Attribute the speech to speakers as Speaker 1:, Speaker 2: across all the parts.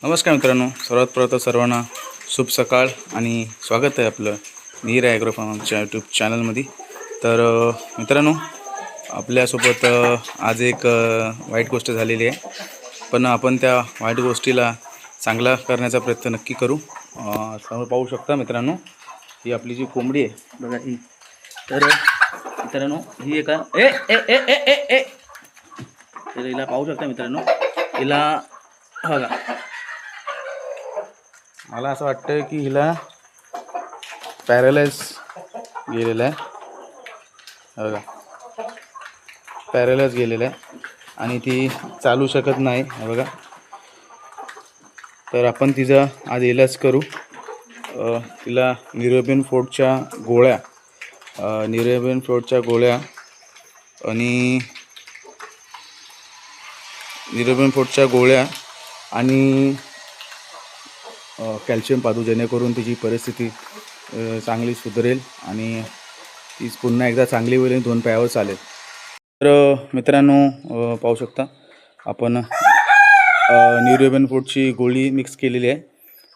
Speaker 1: नमस्कार मित्रांनो, सर्वात प्रथम सर्वांना शुभ सकाळ आणि स्वागत आहे आपलं नीर ॲग्रो फार्मच्या यूट्यूब चॅनलमध्ये। तर मित्रांनो, आपल्यासोबत आज एक वाईट गोष्ट झालेली आहे, पण आपण त्या वाईट गोष्टीला चांगला करण्याचा प्रयत्न नक्की करू। समोर पाहू शकता मित्रांनो, ही आपली जी कोंबडी आहे बघा ही। तर मित्रांनो, ही एका ए ए ए ए ए ए तर हिला पाहू शकता मित्रांनो, हिला बघा, मला असं वाटतं की हिला पॅरालाइज गेलेलं आहे बघा, पॅरालाइज गेलेलं आहे आणि ती चालू शकत नाही बघा। तर आपण तिचा आज इलाज करू। तिला न्यूरोबिन फोर्टच्या गोळ्या आणि कॅल्शियम पाजू, जेणेकरून तिची परिस्थिती चांगली सुधारेल आणि ती पुन्हा एकदा चांगली होईल आणि दोन पायावर चालेल। तर मित्रांनो, पाहू शकता आपण न्यूरोबिन फूडची गोळी मिक्स केलेली आहे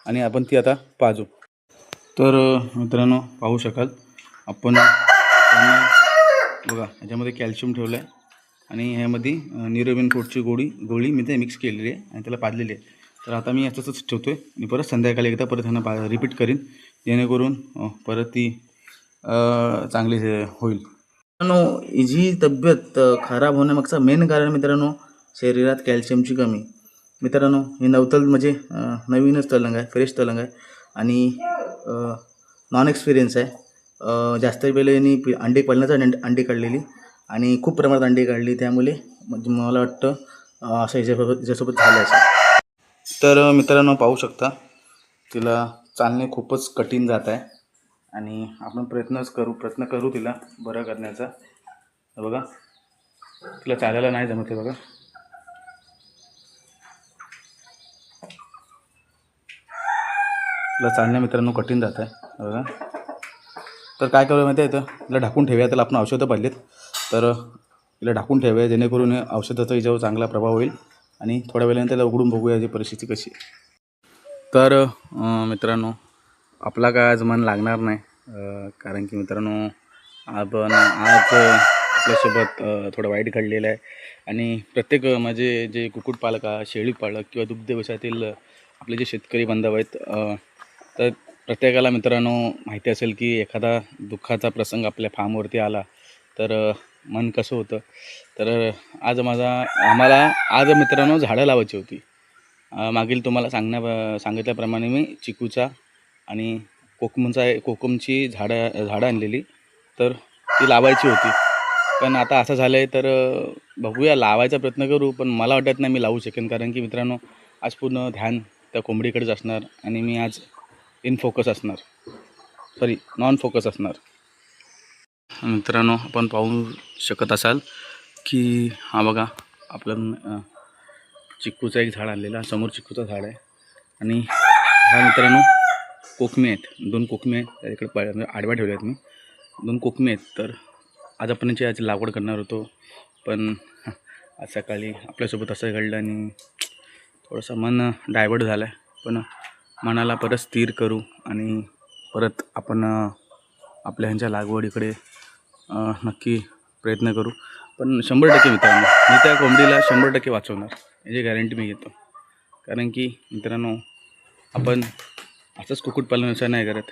Speaker 1: आणि आपण ती आता पाजू। तर मित्रांनो, पाहू शकाल आपण बघा, याच्यामध्ये कॅल्शियम ठेवलं आहे आणि ह्यामध्ये न्यूरोबिन फूडची गोळी मी ते मिक्स केलेली आहे आणि त्याला पाजलेली आहे। तर आता मी याच्यातच ठेवतो आहे आणि परत संध्याकाळी एकदा परत ह्यांना रिपीट करीन, जेणेकरून परत ती चांगली होईल। मित्रांनो, हिची तब्येत खराब होण्यामागचं मेन कारण मित्रांनो, शरीरात कॅल्शियमची कमी। मित्रांनो, ही नवतल म्हणजे नवीनच तलंग आहे, फ्रेश तलंग आहे आणि नॉन एक्सपिरियन्स आहे। जास्त वेळेला यांनी अंडे पाळण्याचा अंडे काढलेली आणि खूप प्रमाणात अंडे काढली, त्यामुळे मला वाटतं असं याच्यासोबत झालं असेल। तर मित्रांनो, पाहू शकता तिला चालणे खूपच कठीण जात आहे आणि आपण प्रयत्न करू तिला बरं करण्याचा। बघा, तिला चालायला नाही जमत आहे बघा। तिला चालणे मित्रांनो कठीण जात आहे बघा। तर काय करूया माहिती आहे, तर तिला ढाकून ठेवूया। त्याला आपण औषधं पाडलेत, तर तिला ढाकून ठेवूया, जेणेकरून औषधाचा हिच्यावर चांगला प्रभाव होईल आणि थोड्या वेळाने त्याला उघडून बघूया याची परिस्थिती कशी। तर मित्रांनो, आपला काय आज मन लागणार नाही, कारण की मित्रांनो आपण आज आपल्यासोबत थोडं वाईट घडलेलं आहे आणि प्रत्येक माझे जे कुक्कुटपालक, शेळीपालक किंवा दुग्धव्यवसायातील आपले जे शेतकरी बांधव आहेत, तर प्रत्येकाला मित्रांनो माहिती असेल की एखादा दुःखाचा प्रसंग आपल्या फार्मवरती आला तर मन कसं होतं। तर आम्हाला आज मित्रांनो झाडं लावायची होती। मागील तुम्हाला सांगितल्याप्रमाणे मी चिकूचा आणि कोकमची झाडं आणलेली, तर ती लावायची होती। पण आता असं झालं आहे, तर बघूया, लावायचा प्रयत्न करू, पण मला वाटत नाही मी लावू शकेन, कारण की मित्रांनो आज पूर्ण ध्यान त्या कोंबडीकडेच असणार आणि मी आज नॉन फोकस असणार। मित्रांनो, आपण पाहू शकत असाल की हा बघा, आपलं चिक्कूचं एक झाड आणलेलं, समोर चिक्कूचं झाड आहे आणि ह्या मित्रांनो कोकमे आहेत, 2 कोकमे आहेत त्याच्याकडे आडव्या ठेवल्या आहेत मी, 2 कोकमे आहेत। तर आज आपण याची लागवड करणार होतो, पण आज सकाळी आपल्यासोबत असं घडलं आणि थोडंसं मन डायवर्ट झालं आहे। पण मनाला परत स्थिर करू आणि परत आपण आपल्या ह्यांच्या लागवडीकडे नक्की प्रयत्न करू। पण 100% मित्रांनो, मी त्या कोंबडीला 100% वाचवणार, याची गॅरंटी मी घेतो। कारण की मित्रांनो, आपण असंच कुक्कुटपालन व्यवसाय नाही करत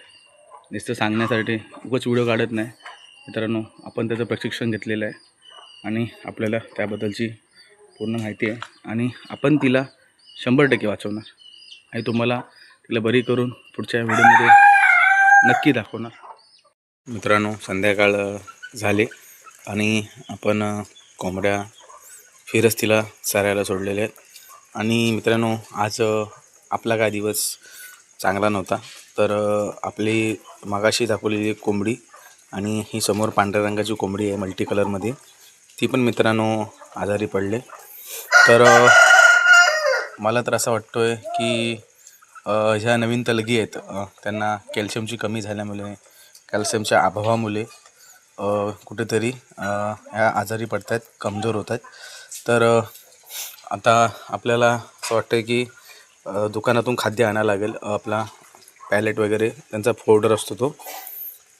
Speaker 1: नुसतं सांगण्यासाठी, उगाच व्हिडिओ काढत नाही मित्रांनो। आपण त्याचं प्रशिक्षण घेतलेलं आहे आणि आपल्याला त्याबद्दलची पूर्ण माहिती आहे आणि आपण तिला 100% वाचवणार आणि तुम्हाला तिला बरी करून पुढच्या व्हिडिओमध्ये नक्की दाखवणार। मित्रांनो, संध्याकाळ झाली आणि आपण कोंबड्या फिरस्तीला चरायला सोडलेले आहेत आणि मित्रांनो आज आपला काय दिवस चांगला नव्हता। तर आपली मागाशी दाखवलेली कोंबडी आणि ही समोर पांढऱ्या रंगाची कोंबडी आहे मल्टी कलरमध्ये, ती पण मित्रांनो आजारी पडले। तर मला तर असं वाटतो आहे की ह्या नवीन तलगी आहेत, त्यांना कॅल्शियमची कमी झाल्यामुळे, कॅल्शियमच्या अभावामुळे कुठेतरी ह्या आजारी पडत आहेत, कमजोर होत आहेत। तर आता आपल्याला असं वाटतं की दुकानातून खाद्य आणायला लागेल, आपला पॅलेट वगैरे त्यांचा फोल्डर असतो तो,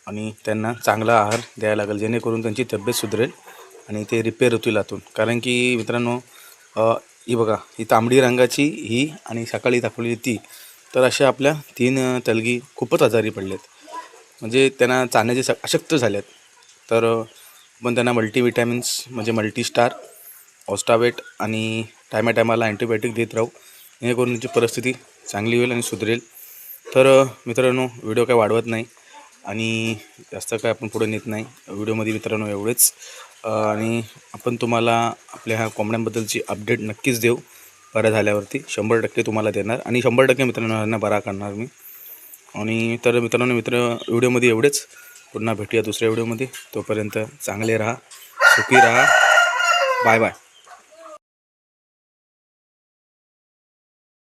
Speaker 1: आणि त्यांना चांगला आहार द्यायला लागेल जेणेकरून त्यांची तब्येत सुधरेल आणि ते रिपेअर होतील आतून. कारण की मित्रांनो ही बघा, ही तांबडी रंगाची ही आणि सकाळी दाखवलेली ती, तर अशा आपल्या 3 तलगी खूपच आजारी पडलेत, म्हणजे त्यांना चालण्याचे अशक्त झाल्यात. तर आपण त्यांना मल्टीविटॅमिन्स म्हणजे मल्टीस्टार, ऑस्टावेट आणि टायमाटायमाला अँटीबायोटिक देत राहू, जेणेकरून त्यांची परिस्थिती चांगली होईल आणि सुधरेल. तर मित्रांनो, व्हिडिओ काय वाढवत नाही आणि जास्त काय आपण पुढे नेत नाही व्हिडिओमध्ये मित्रांनो, एवढेच. आणि आपण तुम्हाला आपल्या ह्या कोंबड्यांबद्दलची अपडेट नक्कीच देऊ, बरं झाल्यावरती 100% तुम्हाला देणार आणि 100% मित्रांनो ह्यांना बरा करणार मी. आणि तर मित्रांनो, व्हिडिओमध्ये एवढेच. पुन्हा भेटूया दुसऱ्या व्हिडिओमध्ये. तोपर्यंत चांगले राहा, सुखी राहा. Bye bye.